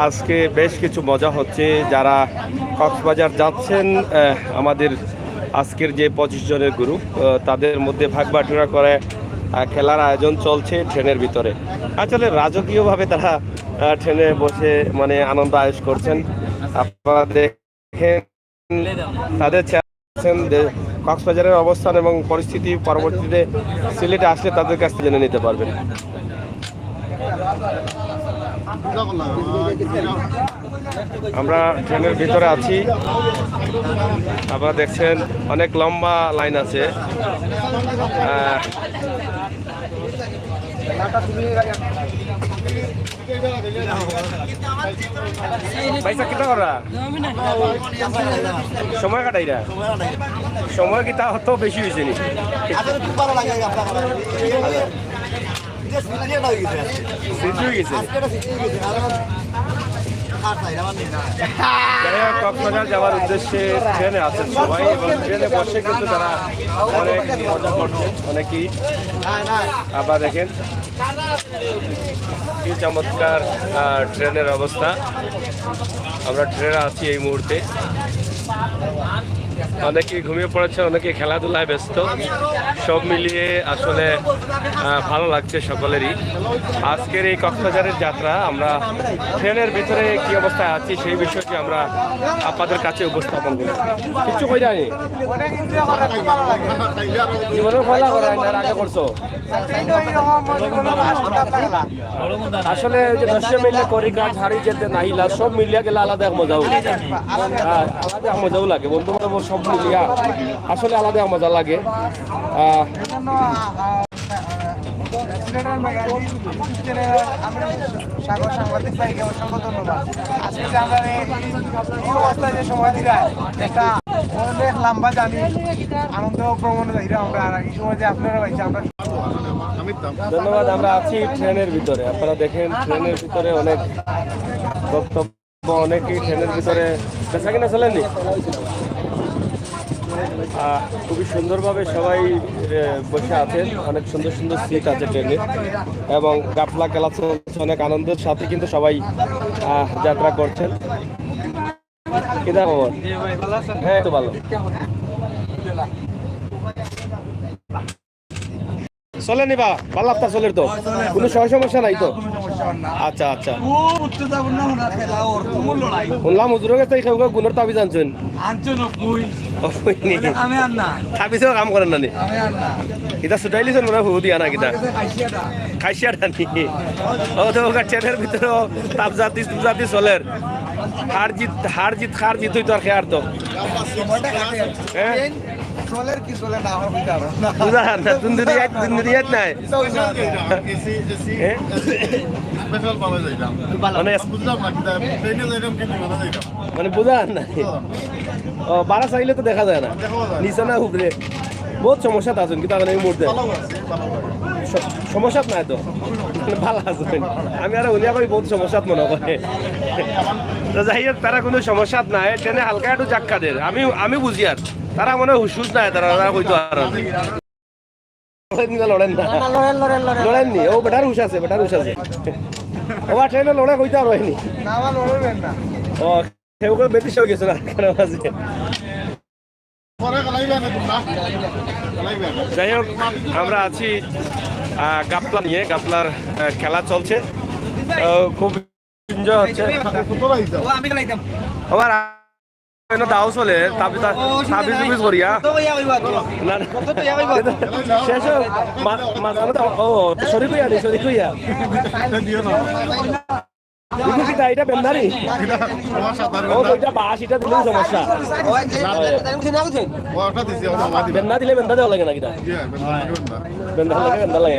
আজকে বেশ কিছু মজা হচ্ছে। যারা কক্সবাজার যাচ্ছেন, আমাদের আজকের যে 25 জনের গ্রুপ, তাদের মধ্যে ভাগ বাটোয়ারা করে খেলার আয়োজন চলছে ট্রেনের ভিতরে। আসলে রাজকীয়ভাবে তারা ট্রেনে বসে মানে আনন্দ আয়োজন করছেন। আপনারা দেখেন তাদের কক্সবাজারের অবস্থান এবং পরিস্থিতি পরবর্তীতে সিলেটে আসলে তাদের কাছ থেকে জেনে নিতে পারবেন। আমরা ট্রেনের ভিতরে আছি, আপনারা দেখছেন অনেক লম্বা লাইন আছে। সময় কাটাইরা সময় কি তা অত বেশি হয়েছে নি? কক্সবাজার যাওয়ার উদ্দেশ্যে ট্রেনে আছেন সবাই এবং ট্রেনে বসে কিন্তু তারা অনেক মজা করছেন অনেকেই। আবার দেখেন কি চমৎকার ট্রেনের অবস্থা। আমরা ট্রেনে আছি এই মুহূর্তে। অনেকেই ঘুমিয়ে পড়েছে, অনেকে খেলাধুলায় ব্যস্ত। সব মিলিয়ে আসলে ভালো লাগছে সকলেরই। আজকের এই কক্সবাজারের যাত্রা আমরা ট্রেনের ভিতরে কি অবস্থায় আছি সেই বিষয়টি আমরা আপনাদের কাছে উপস্থাপন করি। কিছু কই জানি জীবনের ফলা করা আগে করছো আসলে যে দশ মিলে করি কাজ হারিয়ে যেতে নাহিলা সব মিলিয়া গেলে আলাদা এক মজাও আলাদা এক মজাও লাগে। বন্ধু বান্ধব সব মিলিয়া আসলে আলাদা এক মজা লাগে। সাগর সাংবাদিক ভাইকে অসংখ্য ধন্যবাদ। আজকে যে আমরা এই অবস্থায় যে সময় দিলা একটা অনেক লম্বা জানি আনন্দ ভ্রমণ আমরা এই সময় যে আপনারা পাইছি আমরা ধন্যবাদ। আমরা আছি ট্রেনের ভিতরে, আপনারা দেখেন ট্রেনের ভিতরে অনেক বক্তব্য, অনেকেই ট্রেনের ভিতরে বেচা কিনা চলেননি। খুবই সুন্দরভাবে সবাই বসে আছেন, অনেক সুন্দর সুন্দর সিট আছে ট্রেনে এবং গাফলা খেলা চলছে অনেক আনন্দের সাথে কিন্তু সবাই যাত্রা করছেন। কি খবর? হ্যাঁ তো ভালো চলে নিবা ভালো আপনার চলের তো কোনো সমস্যা নাই তো? আচ্ছা আচ্ছা শুনলাম হুজুরের কাছে গুণের তাবি জানছেন কাম করেন না নি এটা ছুটাই লিছেন মনে হু দিয়া না কিতা খাইছিয়া টানি ও তো ট্রেনের ভিতরে তাপ জাতি জাতি চলের হার জিত হার জিত হার জিত হইতো আর খেয়ার তো হ্যাঁ চলের কি চলে না হয় বুঝা না দুনিয়াত নাই মানে বুঝান নাই ও বাড়া চাইলে তো দেখা যায় না নিচে না উপরে বহুত সমস্যা আছেন কিন্তু এই মুহূর্তে সমস্যা নাই তো ভালো আছেন। আমি আর উলিয়া করি বহুত সমস্যা মনে করে তো যাই হোক তারা কোনো সমস্যা নাই। ট্রেনে হালকা একটু জাক্কাদের আমি বুঝি আর তারা মনে হয় হুস নাই তারা হইতো আর লড়েন না লড়েননি ও বেটার হুশ আছে বেটার হুশ আছে ও ট্রেনে লড়ে হইতো আর হয়নি ও কেউ কেউ বেশি হয়ে গেছে না কেন আছে। যাই হোক আমরা আছি গাপলা নিয়ে, গাপলার খেলা চলছে, খুব এনজয় হচ্ছে। আবার দাও চলে তাবিজ করিয়া শেষ ও শরীর কইয়া নি শরীর কইয়া এটা বেন্দারি ও দুইটা বাস এটা দিলেও সমস্যা বেন্দা দিলে বেন্দা দেওয়া লাগে না কিটা বেন্দা লাগে বেন্দা লাগে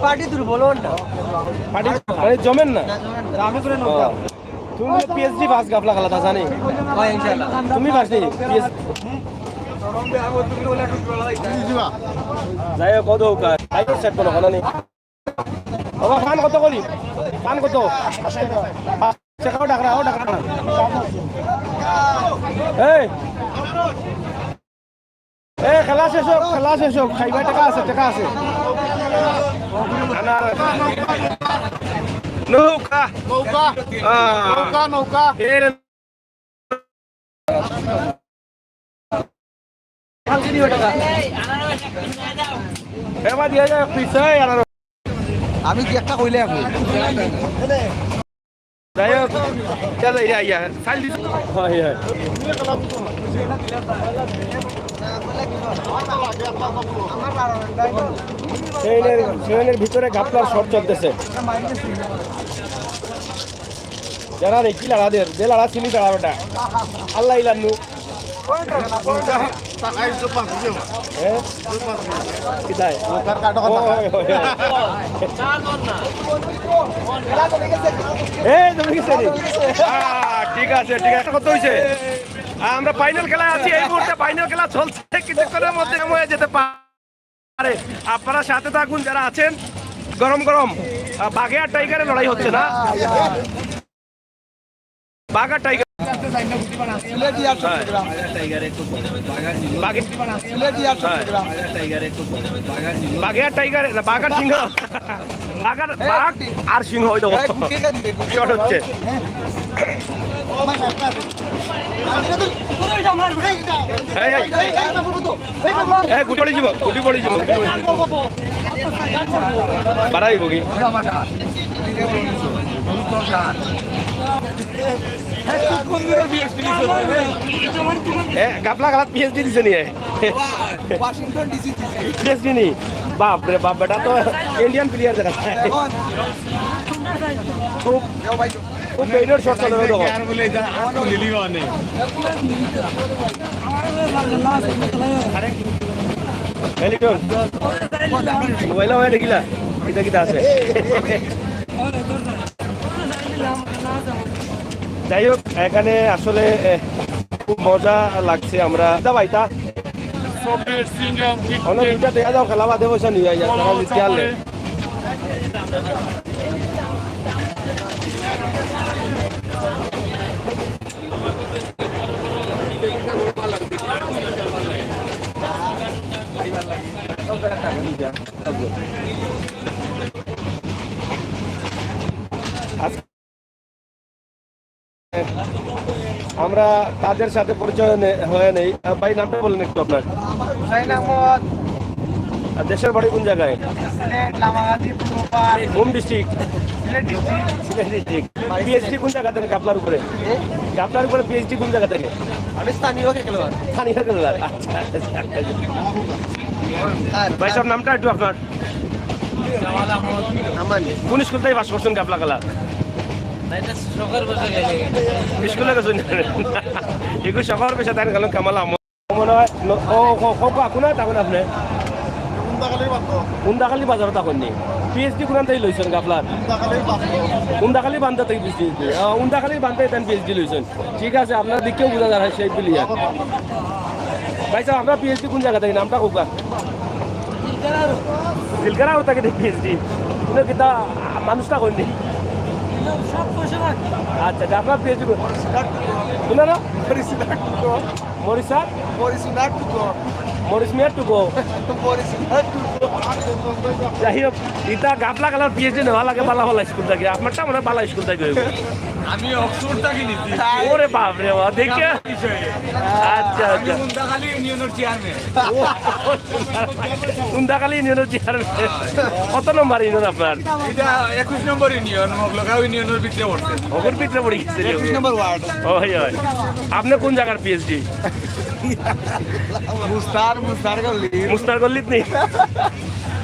পার্টি তুই বলো না পার্টি মানে জমেন না আমি করে নৌকা তুমি পিএইচডি পাস গাফলা খেলা তা জানি হয় ইনশাআল্লাহ তুমি পাস নি যাই হোক কত টাইগার সেট করো খানা নেই বাবা খান কত করি খান কত টাকাও ডাকরা ও ডাকরা এই এ খেলা শেষ হোক, খেলা শেষ হোক, খাইবার টাকা আছে, টাকা আছে। নৌকা নৌকা নৌকা নৌকা এর এবার দিয়ে যায় পিছে আর আমি কি একটা কইলে আপনি যাই হোক চলো ইয়া ইয়া সাইল দিস হয় হয় ট্রেনের ভিতরে গাপলার শট চলতেছে যারা রে কি লাড়াদের যে লাড়া চিনি তারা বেটা আল্লাহ ইলান্নু কিতায় ঠিক আছে ঠিক আছে কত হয়েছে আমরা ফাইনাল খেলায় আছি এই মুহূর্তে ফাইনাল খেলা চলছে কিছুক্ষণের মধ্যে হয়ে যেতে পারে আপনারা সাথে থাকুন যারা আছেন গরম গরম বাঘে আর টাইগারের লড়াই হচ্ছে না বাঘ আর টাইগার বাঘে আর টাইগার বাঘ আর সিংহ বাঘ আর সিংহ শর্ট হচ্ছে গুটি পড়ি যাব গুটি পড়ি যাব বাড়াইব কি গাপলা গালাত পিএইচডি দিছে নিয়ে ওয়াশিংটন ডিসি পিএইচডি নি বাপ রে বাপ বেটা তো ইন্ডিয়ান প্লেয়ার দেখা খুব খুব বেইনর শট চলে দেখো এলিটন মোবাইল হয়ে দেখিলা কিটা কিটা আছে যাই হোক এখানে আসলে খুব মজা লাগছে আমরা ভাইটা অনেক দুটা দেখা যাও খেলা বাদে পয়সা নিয়ে যায় তারা জিতে আনলে আমরা তাদের সাথে পরিচয় হয়ে নেই ভাই নামটা বলেন একটু আপনার দেশের বাড়ি কোন জায়গায় home district Sylhet district PhD কোন জায়গা থেকে গাপলার উপরে পিএইচডি কোন জায়গা থেকে আমি স্থানীয় খেলোয়াড় ভাই সব নামটা একটু আপনার কোন স্কুল থেকে পাস করছেন গাপলা খেলা স্কুলে গেছেন এগুলো সকাল পেশা তাই গেল কামালা মনে হয় কোনায় থাকুন আপনি উন্দাখালি বাজার তখন নেই পিএইচডি কোন থেকে লইছেন গাপলার উন্দাখালি বান্ধা থেকে পিএইচডি উন্দাখালি বান্ধা তেন পিএইচডি লইছেন ঠিক আছে আপনার দিকেও বোঝা যায় সেই প্লেয়ার ভাই সাহেব আপনার পিএইচডি কোন জায়গা থেকে নামটা কোকা দিলকারা ওটা থেকে পিএইচডি কোনো কিতা মানুষটা কইনি আচ্ছা আপনার পিএইচডি কোন না মরিস মিয়া টুকো যাই হোক ইটা গাপলা কালার পিএইচডি নেওয়া লাগে বালা বালা স্কুল থেকে আপনারটা মনে হয় বালা স্কুল থেকে আমি অক্সফোর্ড থেকে নিচ্ছি ওরে বাপ রে বাপ দেখে আচ্ছা আচ্ছা উন্দাখালী ইউনিয়নের চেয়ারম্যান উন্দাখালী ইউনিয়নের চেয়ারম্যান কত নম্বর ইউনিয়ন আপনার এটা 21 নম্বর ইউনিয়ন মগলগাঁও ইউনিয়নের ভিতরে পড়ছে ওপর ভিতরে পড়ে গেছে 21 নম্বর ওয়ার্ড ওই ওই আপনি কোন জায়গার পিএইচডি মুস্তার গল্লিত নেই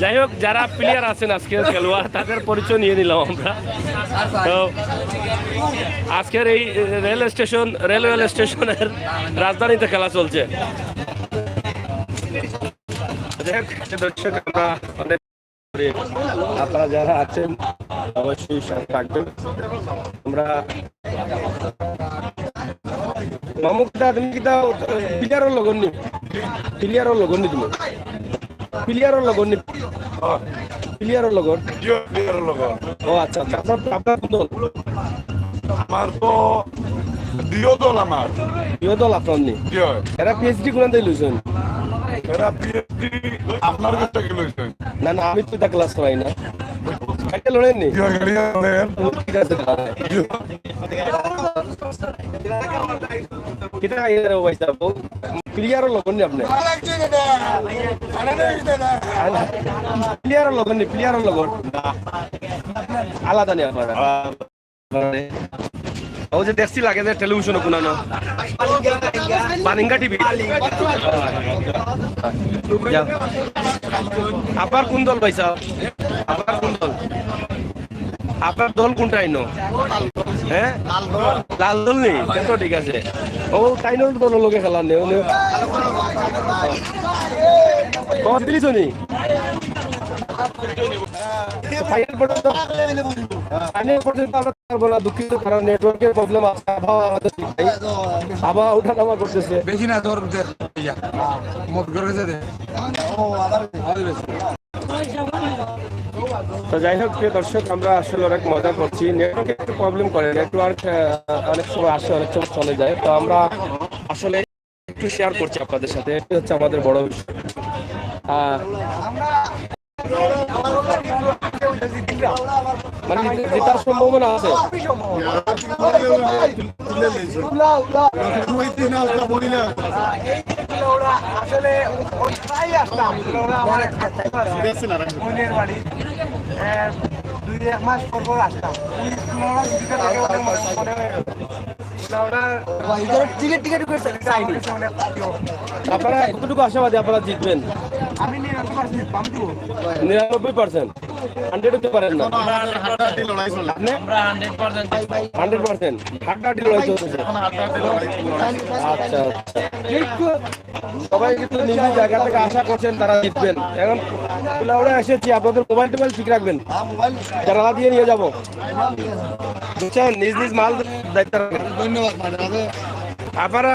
যাই হোক যারা প্লেয়ার আছেন আজকের খেলোয়াড় তাদের পরিচয় নিয়ে নিলাম আমরা তো আজকের এই রেলওয়ে স্টেশনের রাজধানীতে খেলা চলছে দর্শক আমরা অনেক আপনারা যারা আছেন অবশ্যই সাথে থাকবেন আমরা মামুকটা তুমি কিতা প্লেয়ারের লগন নি প্লেয়ারের লগন নি তুমি প্লেয়ারের লগন নি প্লেয়ারের লগন ও আচ্ছা আচ্ছা আপনার কোন দল আমার তো প্রিয় দল আমার প্রিয় দল আপনার নি এরা পিএইচডি কোন থেকে লইছেন এরা পিএইচডি আপনার কাছে কি লইছেন না না আমি তো এটা ক্লাস করাই না এটা লড়েননি ঠিক আছে kita ayo wais tahu clear logon ni apne clear logon আলাদা নি আপনারা ও যে দেখছি লাগে যে টেলিভিশন কোনা না বানিঙ্গা টিভি আবার কোন দল ভাই সাহেব আবার কোন দল আপনার দল কোনটা আইনো হ্যাঁ লাল দল নেই তো ঠিক আছে ও তাইনো দল লোকে খেলার নেই কত দিলিস নি ফাইনাল পর্যন্ত আমরা পারবো না দুঃখিত কারণ নেটওয়ার্কের প্রবলেম আছে আবহাওয়া আমাদের ঠিক নাই আবহাওয়া উঠানামা করতেছে বেশি না তোর মত করে দে তো যাই হোক প্রিয় দর্শক আমরা আসলে অনেক মজা করছি নেটওয়ার্কে একটু প্রবলেম করে নেটওয়ার্ক অনেক সময় আসে অনেক সময় চলে যায় তো আমরা আসলে একটু শেয়ার করছি আপনাদের সাথে এটা হচ্ছে আমাদের বড় বিষয় মানে জেতার সম্ভাবনা আছে আসলে দুই এক মাস পর আসতাম আপনারা কতটুকু আশাবাদী আপনারা জিতবেন আমি 99% 100 হতে পারেন না আপনি 100% হাড্ডাহাড্ডি লড়াই চলতেছে আচ্ছা সবাই কিন্তু নিজ নিজ জায়গা থেকে আশা করছেন তারা জিতবেন এখন আমরা এসেছি আপনাদের মোবাইল টোবাইল ঠিক রাখবেন জানালা দিয়ে নিয়ে যাবো বুঝছেন নিজ নিজ মাল দায়িত্ব রাখবেন ধন্যবাদ আপনারা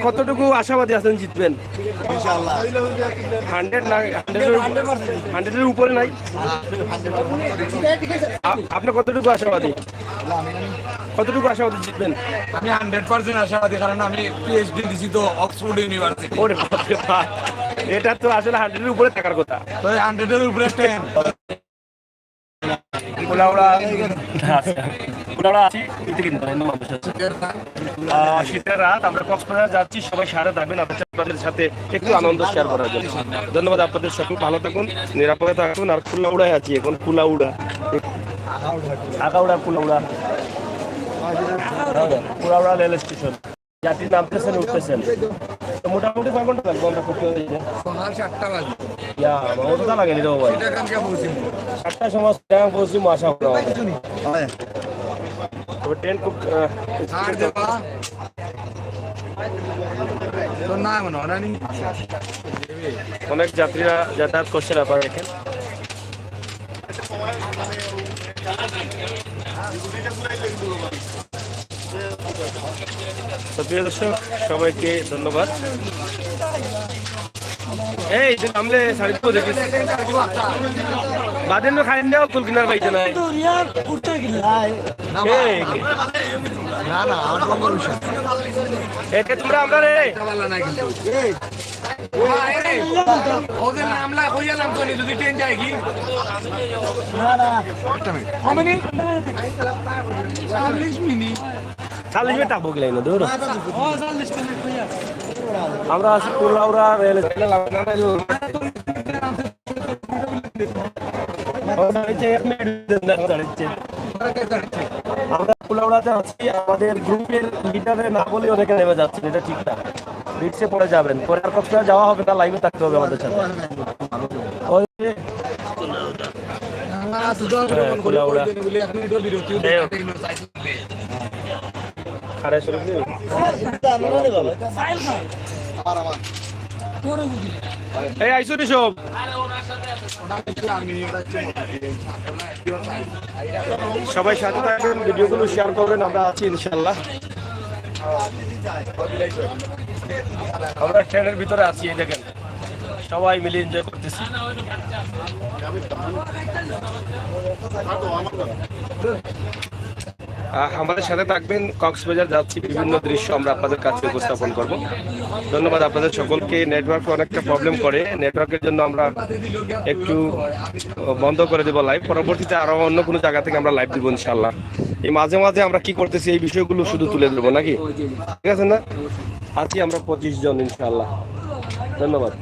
কতটুকু আশাবাদী আছেন জিতবেন 100 না 100 উপরে নাই আপনি কতটুকু আশাবাদী জিতবেন আমি 100% আশাবাদী কারণ আমি পিএইচডি দিছি তো অক্সফোর্ড ইউনিভার্সিটি ওরে বাপ এটা তো আসলে 100 এর উপরে থাকার কথা তো 100 এর উপরে 10 শীতের রাত আমরা কক্সবাজার যাচ্ছি সবাই সারা থাকবেন আপনাদের সাথে একটু আনন্দ শেয়ার করার জন্য ধন্যবাদ আপনাদের সকল ভালো থাকুন নিরাপদে থাকুন আর কুলাউড়ায় আছি এখন কুলাউড়া কুলাউড়া রেল স্টেশন যাত্রী নামতেছেন উঠতেছেন তো মোটামুটি কয় ঘন্টা লাগবে আমরা করতে সকাল 7টা বাজে ওটা লাগেনি রে ভাই এটা কাম কে বলছি 7টার সময় পৌঁছি মাসা ট্রেন খুব আর দেবা তো না মনে হয় না অনেক যাত্রীরা যাতায়াত করছেন আপনারা দেখেন তো প্রিয় দর্শক সবাইকে ধন্যবাদ এই যে আমলে সারিত দেখিস বাদেন খাইন দাও কুল কিনার পাইতে নাই না না আমার বঙ্গল বিষয় একে তোমরা আমরা রে ভালো না কিন্তু ওদের নামলা কইয়া নাম তো যদি ট্রেন যায় কি না কমনি 40 মিনিট 40 মিনিট থাকবো গেলে না দূর আমরা আছি কুলাউড়া রেল আমরা কুলাউড়াতে আছি আমাদের গ্রুপের লিডারে না বলে অনেকে নেমে যাচ্ছেন এটা ঠিক না রিক্সে পড়ে যাবেন পরে আর কক্সবাজার যাওয়া হবে না লাইভে থাকতে হবে আমাদের সাথে ওই যে কুলাউড়া খারে শুরু এই আইসো নি সব সবাই সাথে থাকবেন ভিডিওগুলো শেয়ার করবেন আমরা আছি ইনশাআল্লাহ আমরা ট্রেনের ভিতরে আছি এই দেখেন সবাই মিলে এনজয় করতেছি আমাদের সাথে থাকবেন। কক্সবাজার যাচ্ছি, বিভিন্ন দৃশ্য আমরা আপনাদের কাছে উপস্থাপন করব। ধন্যবাদ আপনাদের সকলকে। নেটওয়ার্ক অনেকটা প্রবলেম করে, নেটওয়ার্কের জন্য আমরা একটু বন্ধ করে দেবো লাইভ। পরবর্তীতে আরো অন্য কোনো জায়গা থেকে আমরা লাইভ দিব ইনশাল্লাহ। এই মাঝে মাঝে আমরা কি করতেছি এই বিষয়গুলো শুধু তুলে দেবো নাকি, ঠিক আছে না? আছি আমরা 25 জন ইনশাল্লাহ। ধন্যবাদ।